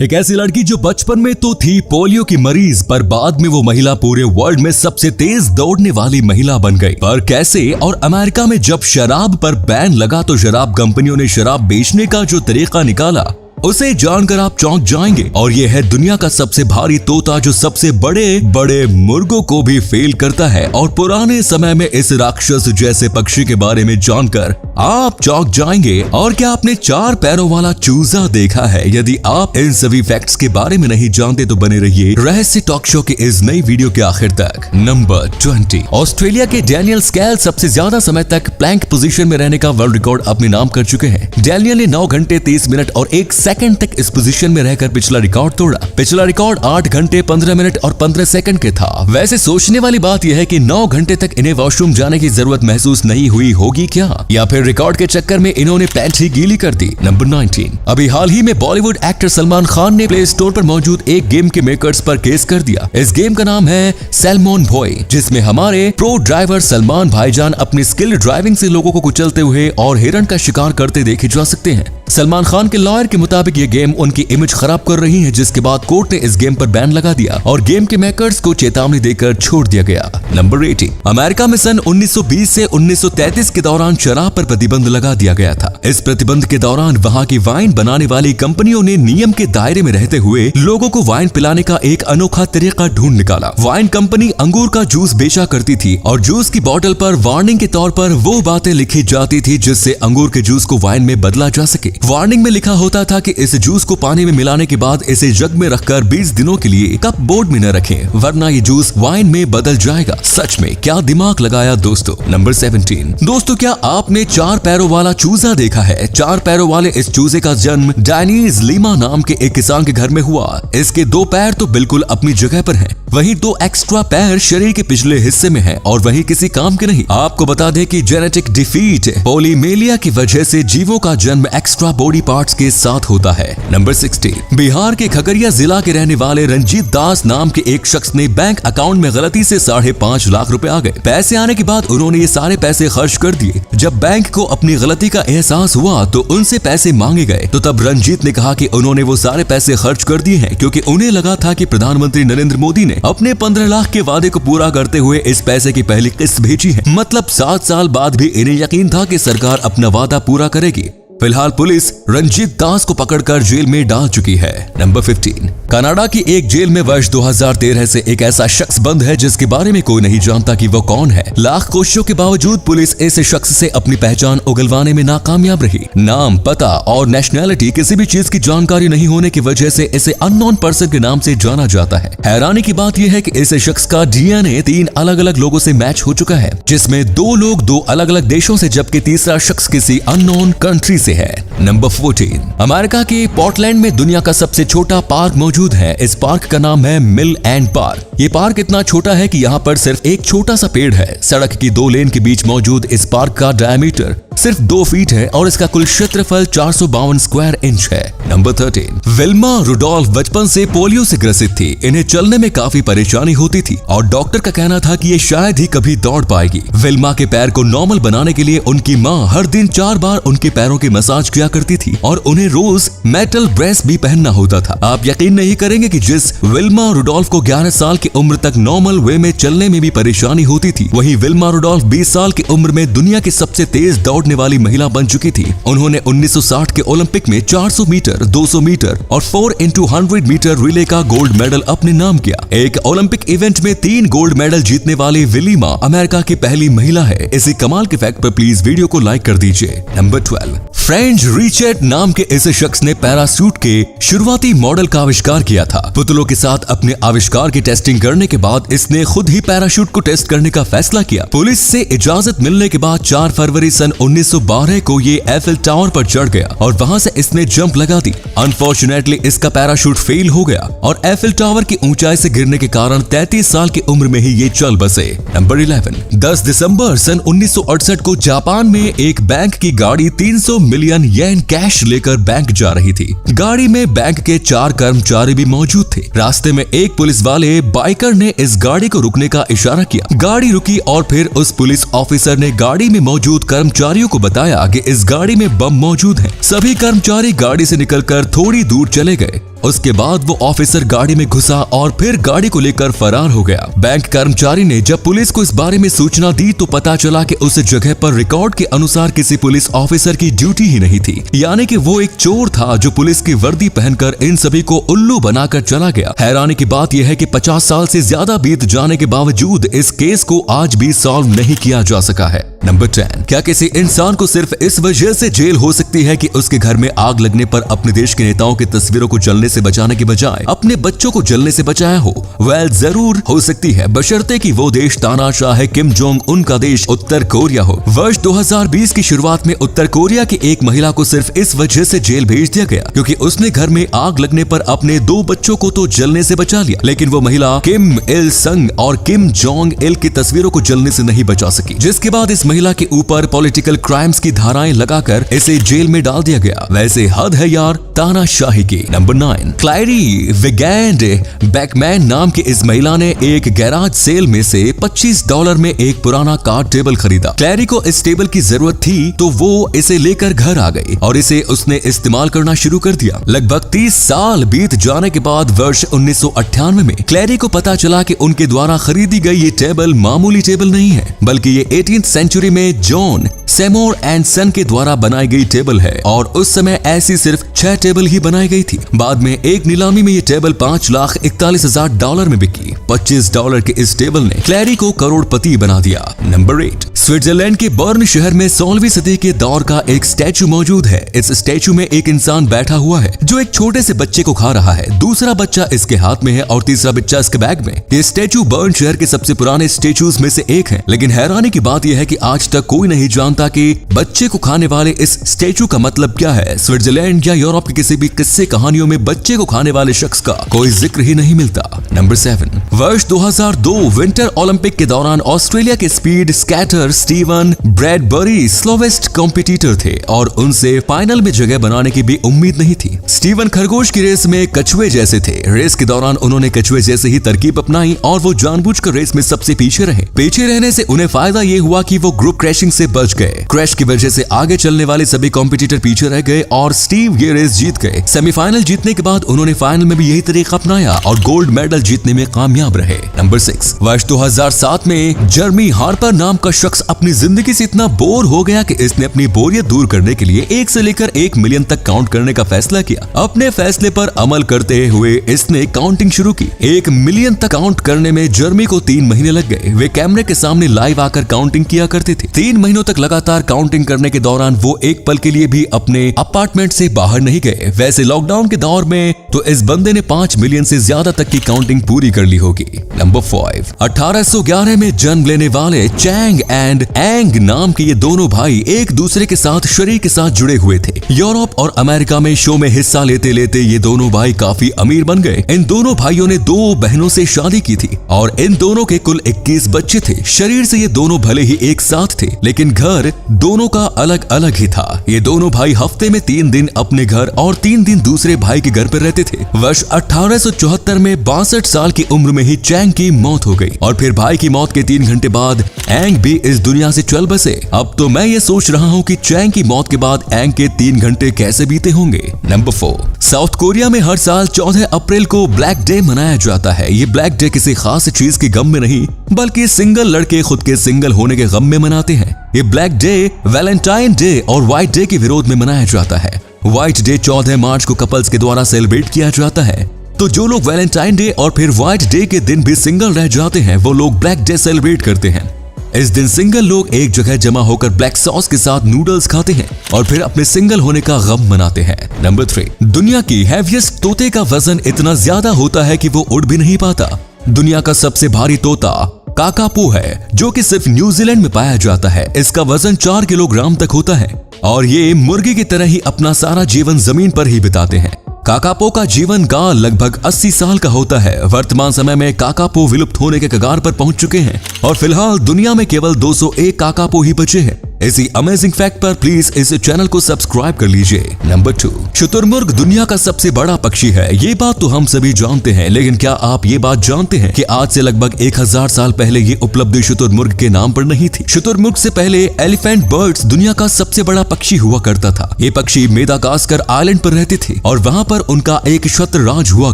एक ऐसी लड़की जो बचपन में तो थी पोलियो की मरीज, पर बाद में वो महिला पूरे वर्ल्ड में सबसे तेज दौड़ने वाली महिला बन गई। पर कैसे? और अमेरिका में जब शराब पर बैन लगा तो शराब कंपनियों ने शराब बेचने का जो तरीका निकाला उसे जानकर आप चौंक जाएंगे। और ये है दुनिया का सबसे भारी तोता जो सबसे बड़े बड़े मुर्गों को भी फेल करता है। और पुराने समय में इस राक्षस जैसे पक्षी के बारे में जानकर आप चौंक जाएंगे। और क्या आपने 4 पैरों वाला चूजा देखा है? यदि आप इन सभी फैक्ट्स के बारे में नहीं जानते तो बने रहिए रहस्य टॉक शो के इस नई वीडियो के आखिर तक। नंबर 20, ऑस्ट्रेलिया के डैनियल स्केल सबसे ज्यादा समय तक प्लैंक पोजीशन में रहने का वर्ल्ड रिकॉर्ड अपने नाम कर चुके हैं। डैनियल ने 9 घंटे 30 मिनट और 1 सेकंड तक इस पोजीशन में रहकर पिछला रिकॉर्ड तोड़ा। पिछला रिकॉर्ड 8 घंटे 15 मिनट और 15 सेकंड के था। वैसे सोचने वाली बात यह है कि 9 घंटे तक इन्हें वॉशरूम जाने की जरूरत महसूस नहीं हुई होगी क्या, या फिर रिकॉर्ड के चक्कर में इन्होंने पैंट ही गीली कर दी। नंबर 19, अभी हाल ही में बॉलीवुड एक्टर सलमान खान ने प्ले स्टोर पर मौजूद एक गेम के मेकर्स पर केस कर दिया। इस गेम का नाम है सैल्मोन बॉय, जिसमें हमारे प्रो ड्राइवर सलमान भाईजान अपनी स्किल ड्राइविंग से लोगों को कुचलते हुए और हिरण का शिकार करते देखे जा सकते हैं। सलमान खान के लॉयर के मुताबिक ये गेम उनकी इमेज खराब कर रही है, जिसके बाद कोर्ट ने इस गेम पर बैन लगा दिया और गेम के मेकर्स को चेतावनी देकर छोड़ दिया गया। नंबर 18, अमेरिका में सन 1920 से 1933 के दौरान शराब पर प्रतिबंध लगा दिया गया था। इस प्रतिबंध के दौरान वहां की वाइन बनाने वाली कंपनियों ने नियम के दायरे में रहते हुए लोगों को वाइन पिलाने का एक अनोखा तरीका ढूंढ निकाला। वाइन कंपनी अंगूर का जूस बेचा करती थी और जूस की बोतल पर वार्निंग के तौर पर वो बातें लिखी जाती थी जिससे अंगूर के जूस को वाइन में बदला जा सके। वार्निंग में लिखा होता था कि इस जूस को पानी में मिलाने के बाद इसे जग में रखकर 20 दिनों के लिए कप बोर्ड में न रखें, वरना ये जूस वाइन में बदल जाएगा। सच में क्या दिमाग लगाया दोस्तों। नंबर 17, दोस्तों क्या आपने 4 पैरों वाला चूजा देखा है? 4 पैरों वाले इस चूजे का जन्म डायनीज लीमा नाम के एक किसान के घर में हुआ। इसके 2 पैर तो बिल्कुल अपनी जगह पर हैं, वहीं 2 एक्स्ट्रा पैर शरीर के पिछले हिस्से में हैं और वही किसी काम के नहीं। आपको बता दें कि जेनेटिक डिफीट पोलीमेलिया की वजह से जीवों का जन्म एक्स्ट्रा बॉडी पार्ट्स के साथ होता है। नंबर 16, बिहार के खगड़िया जिला के रहने वाले रंजीत दास नाम के एक शख्स ने बैंक अकाउंट में गलती से 5.5 लाख रुपए आ गए। पैसे आने के बाद उन्होंने ये सारे पैसे खर्च कर दिए। जब बैंक को अपनी गलती का एहसास हुआ तो उनसे पैसे मांगे गए, तो तब रंजीत ने कहा कि उन्होंने वो सारे पैसे खर्च कर दिए हैं क्योंकि उन्हें लगा था कि प्रधानमंत्री नरेंद्र मोदी ने अपने 15 लाख के वादे को पूरा करते हुए इस पैसे की पहली किस्त भेजी है। मतलब 7 साल बाद भी इन्हें यकीन था कि सरकार अपना वादा पूरा करेगी। फिलहाल पुलिस रंजीत दास को पकड़कर जेल में डाल चुकी है। नंबर 15, कनाडा की एक जेल में वर्ष 2013 से एक ऐसा शख्स बंद है जिसके बारे में कोई नहीं जानता कि वो कौन है। लाख कोशिशों के बावजूद पुलिस इस शख्स से अपनी पहचान उगलवाने में नाकामयाब रही। नाम, पता और नेशनैलिटी किसी भी चीज की जानकारी नहीं होने की वजह से इसे अननोन पर्सन के नाम से जाना जाता है। हैरानी की बात यह है कि इस शख्स का डीएनए 3 अलग अलग लोगों से मैच हो चुका है, जिसमें 2 लोग 2 अलग अलग देशों से जबकि तीसरा शख्स किसी अननोन कंट्री से है। नंबर 14, अमेरिका के पोर्टलैंड में दुनिया का सबसे छोटा पार्क मौजूद है। इस पार्क का नाम है मिल एंड पार्क। ये पार्क इतना छोटा है कि यहाँ पर सिर्फ एक छोटा सा पेड़ है। सड़क की 2 लेन के बीच मौजूद इस पार्क का डायमीटर सिर्फ 2 फीट है और इसका कुल क्षेत्रफल 452 स्क्वायर इंच है। नंबर 13, विल्मा रुडोल्फ बचपन से पोलियो से ग्रसित थी। इन्हें चलने में काफी परेशानी होती थी और डॉक्टर का कहना था कि ये शायद ही कभी दौड़ पाएगी। विल्मा के पैर को नॉर्मल बनाने के लिए उनकी माँ हर दिन 4 बार उनके पैरों की मसाज किया करती थी और उन्हें रोज मेटल ब्रेस भी पहनना होता था। आप यकीन नहीं करेंगे कि जिस विल्मा रुडोल्फ को 11 साल की उम्र तक नॉर्मल वे में चलने में भी परेशानी होती थी, वहीं विल्मा रुडोल्फ 20 साल की उम्र में दुनिया की सबसे तेज दौड़ने वाली महिला बन चुकी थी। उन्होंने 1960 के ओलंपिक में 400 मीटर, 200 मीटर और 4x100 मीटर रिले का गोल्ड मेडल अपने नाम किया। एक ओलंपिक इवेंट में 3 गोल्ड मेडल जीतने वाली विलिमा अमेरिका की पहली महिला है। इसी कमाल के फैक्ट पर प्लीज वीडियो को लाइक कर दीजिए। नंबर 12, फ्रेंच रिचर्ड नाम के इस शख्स ने पैराशूट के शुरुआती मॉडल का आविष्कार किया था। पुतलों के साथ अपने आविष्कार की टेस्टिंग करने के बाद इसने खुद ही पैराशूट को टेस्ट करने का फैसला किया। पुलिस से इजाजत मिलने के बाद 4 फरवरी सन 1912 को ये एफिल टावर पर चढ़ गया और वहां से इसने जंप लगा दी। अनफॉर्चुनेटली इसका पैराशूट फेल हो गया और एफिल टावर की ऊंचाई से गिरने के कारण 33 साल की उम्र में ही ये चल बसे। नंबर 11, 10 दिसंबर सन 1968 को जापान में एक बैंक की गाड़ी 300 मिलियन येन कैश लेकर बैंक जा रही थी। गाड़ी में बैंक के 4 कर्मचारी भी मौजूद थे। रास्ते में एक पुलिस वाले बाइकर ने इस गाड़ी को रुकने का इशारा किया। गाड़ी रुकी और फिर उस पुलिस ऑफिसर ने गाड़ी में मौजूद कर्मचारियों को बताया कि इस गाड़ी में बम मौजूद है। सभी कर्मचारी गाड़ी से निकलकर थोड़ी दूर चले गए। उसके बाद वो ऑफिसर गाड़ी में घुसा और फिर गाड़ी को लेकर फरार हो गया। बैंक कर्मचारी ने जब पुलिस को इस बारे में सूचना दी तो पता चला कि उस जगह पर रिकॉर्ड के अनुसार किसी पुलिस ऑफिसर की ड्यूटी ही नहीं थी, यानी कि वो एक चोर था जो पुलिस की वर्दी पहनकर इन सभी को उल्लू बनाकर चला गया। हैरानी की बात यह है कि 50 साल से ज्यादा बीत जाने के बावजूद इस केस को आज भी सॉल्व नहीं किया जा सका है। नंबर 10, क्या किसी इंसान को सिर्फ इस वजह से जेल हो सकती है कि उसके घर में आग लगने पर अपने देश के नेताओं की तस्वीरों को जलने से बचाने के बजाय अपने बच्चों को जलने से बचाया हो? वेल, जरूर हो सकती है, बशर्ते कि वो देश तानाशाह है किम जोंग उन का देश उत्तर कोरिया हो। वर्ष 2020 की शुरुआत में उत्तर कोरिया की एक महिला को सिर्फ इस वजह से जेल भेज दिया गया क्योंकि उसने घर में आग लगने पर अपने 2 बच्चों को तो जलने से बचा लिया, लेकिन वो महिला किम इल संग और किम जोंग इल की तस्वीरों को जलने से नहीं बचा सकी, जिसके बाद इस महिला के ऊपर पॉलिटिकल क्राइम्स की धाराएं लगाकर इसे जेल में डाल दिया गया। वैसे हद है यार तानाशाही की। नंबर 9, क्लायरी विगैंड बैकमैन नाम की इस महिला ने एक गैराज सेल में से $25 में एक पुराना कार्ड टेबल खरीदा। क्लैरी को इस टेबल की जरूरत थी तो वो इसे लेकर घर आ गई और इसे उसने इस्तेमाल करना शुरू कर दिया। लगभग 30 साल बीत जाने के बाद वर्ष 1998 में क्लैरी को पता चला कि उनके द्वारा खरीदी गई ये टेबल मामूली टेबल नहीं है, बल्कि ये 18th सेंचुरी में जॉन सेमोर एंड सन के द्वारा बनाई गई टेबल है और उस समय ऐसी सिर्फ 6 टेबल ही बनाई गई थी। बाद में एक नीलामी में ये टेबल $5,41,000 में बिकी। $25 के इस टेबल ने क्लैरी को करोड़पति बना दिया। नंबर 8, स्विट्जरलैंड के बर्न शहर में 16वीं सदी के दौर का एक स्टैचू मौजूद है। इस स्टैचू में एक इंसान बैठा हुआ है जो एक छोटे से बच्चे को खा रहा है। दूसरा बच्चा इसके हाथ में है और तीसरा बच्चा इसके बैग में। ये स्टैचू बर्न शहर के सबसे पुराने स्टैचूज में से एक है, लेकिन हैरानी की बात यह है कि आज तक कोई नहीं जानता कि बच्चे को खाने वाले इस स्टैचू का मतलब क्या है। स्विट्जरलैंड या यूरोप की किसी भी किस्से कहानियों में बच्चे को खाने वाले शख्स का कोई जिक्र ही नहीं मिलता। नंबर 7, वर्ष 2002 विंटर ओलंपिक के दौरान ऑस्ट्रेलिया के speed skater Steven Bradbury slowest competitor थे और उनसे फाइनल में जगह बनाने की भी उम्मीद नहीं थी। स्टीवन खरगोश की रेस में कछुए जैसे थे। रेस के दौरान उन्होंने कछुए जैसे ही तरकीब अपनाई और वो जानबूझकर रेस में सबसे पीछे रहे। पीछे रहने से उन्हें फायदा ये हुआ कि वो ग्रुप क्रैशिंग से बच गए। क्रैश की वजह से आगे चलने वाले सभी कॉम्पिटिटर पीछे रह गए और स्टीव ये रेस जीत गए। सेमीफाइनल जीतने के बाद उन्होंने फाइनल में भी यही तरीका अपनाया और गोल्ड मेडल जीतने में कामयाब रहे। नंबर 6, वर्ष 2007 में जर्मी हार्पर नाम का शख्स अपनी जिंदगी से इतना बोर हो गया कि इसने अपनी बोरियत दूर करने के लिए 1 से लेकर 1 मिलियन तक काउंट करने का फैसला किया। अपने फैसले पर अमल करते हुए इसने काउंटिंग शुरू की। 1 मिलियन तक काउंट करने में जर्मी को 3 महीने लग गए। वे कैमरे के सामने लाइव आकर काउंटिंग किया करते थे। 3 महीनों तक लगातार काउंटिंग करने के दौरान वो एक पल के लिए भी अपने अपार्टमेंट से बाहर नहीं गए। वैसे लॉकडाउन के दौर में तो इस बंदे ने 5 मिलियन से ज्यादा तक की काउंटिंग पूरी कर ली होगी। नंबर 5, 1811 में जन्म लेने वाले चैंग एंड एंग नाम के ये दोनों भाई एक दूसरे के साथ शरीर के साथ जुड़े हुए थे। यूरोप और अमेरिका में शो में हिस्सा लेते लेते ये दोनों भाई काफी अमीर बन गए। इन दोनों भाइयों ने 2 बहनों से शादी की थी और इन दोनों के कुल 21 बच्चे थे। शरीर से ये दोनों भले ही एक साथ थे, लेकिन घर दोनों का अलग अलग ही था। ये दोनों भाई हफ्ते में 3 दिन अपने घर और 3 दिन दूसरे भाई के घर पर रहते थे। वर्ष 1874 में 62 साल की उम्र में ही चैंग की मौत हो गई और फिर भाई की मौत के 3 घंटे बाद एंग भी इस दुनिया से चल बसे। अब तो मैं ये सोच रहा हूँ कि चैंग की मौत के बाद एंग के 3 घंटे कैसे बीते होंगे। नंबर 4, साउथ कोरिया में हर साल 14 अप्रैल को ब्लैक डे मनाया जाता है। ये ब्लैक डे किसी खास चीज के गम में नहीं, बल्कि सिंगल लड़के खुद के सिंगल होने के गम में मनाते हैं। ये ब्लैक डे वैलेंटाइन डे और व्हाइट डे के विरोध में मनाया जाता है। व्हाइट डे 14 मार्च को कपल्स के द्वारा सेलिब्रेट किया जाता है, तो जो लोग वैलेंटाइन डे और फिर व्हाइट डे के दिन भी सिंगल रह जाते हैं वो लोग ब्लैक डे सेलिब्रेट करते हैं। इस दिन सिंगल लोग एक जगह जमा होकर ब्लैक सॉस के साथ नूडल्स खाते हैं और फिर अपने सिंगल होने का गम मनाते हैं। नंबर 3, दुनिया की हैवीएस्ट तोते का वजन इतना ज्यादा होता है कि वो उड़ भी नहीं पाता। दुनिया का सबसे भारी तोता काकापो है, जो कि सिर्फ न्यूजीलैंड में पाया जाता है। इसका वजन 4 किलोग्राम तक होता है और ये मुर्गी की तरह ही अपना सारा जीवन जमीन पर ही बिताते हैं। काकापो का जीवन काल लगभग 80 साल का होता है। वर्तमान समय में काकापो विलुप्त होने के कगार पर पहुंच चुके हैं और फिलहाल दुनिया में केवल 201 काकापो ही बचे हैं। इसी अमेजिंग फैक्ट पर प्लीज इस चैनल को सब्सक्राइब कर लीजिए। नंबर 2, शुतुरमुर्ग दुनिया का सबसे बड़ा पक्षी है। ये बात तो हम सभी जानते हैं, लेकिन क्या आप ये बात जानते हैं कि आज से लगभग 1000 साल पहले ये उपलब्धि शुतुरमुर्ग के नाम पर नहीं थी। शुतुरमुर्ग से पहले एलिफेंट बर्ड्स दुनिया का सबसे बड़ा पक्षी हुआ करता था। ये पक्षी मेडागास्कर आइलैंड पर रहते थे और वहाँ पर उनका एक छत्र राज हुआ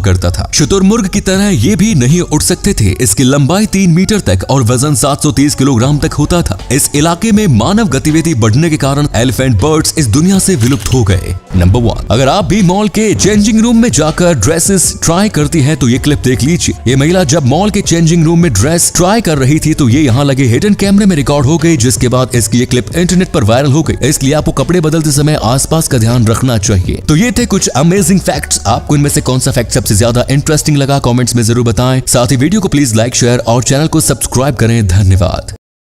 करता था। शुतुरमुर्ग की तरह ये भी नहीं उड़ सकते थे। इसकी लंबाई 3 मीटर तक और वजन 730 किलोग्राम तक होता था। इस इलाके में मानव गतिविधि बढ़ने के कारण एलिफेंट बर्ड्स इस दुनिया से विलुप्त हो गए। नंबर 1, अगर आप भी मॉल के चेंजिंग रूम में जाकर ड्रेसेस ट्राई करती हैं तो ये क्लिप देख लीजिए। ये महिला जब मॉल के चेंजिंग रूम में ड्रेस ट्राई कर रही थी तो ये यहाँ लगे हिडन कैमरे में रिकॉर्ड हो गई, जिसके बाद इसकी ये क्लिप इंटरनेट पर वायरल हो गई। इसलिए आपको कपड़े बदलते समय आसपास का ध्यान रखना चाहिए। तो ये थे कुछ अमेजिंग फैक्ट्स। आपको इनमें से कौन सा फैक्ट सबसे ज्यादा इंटरेस्टिंग लगा कमेंट्स में जरूर बताएं। साथ ही वीडियो को प्लीज लाइक, शेयर और चैनल को सब्सक्राइब करें। धन्यवाद।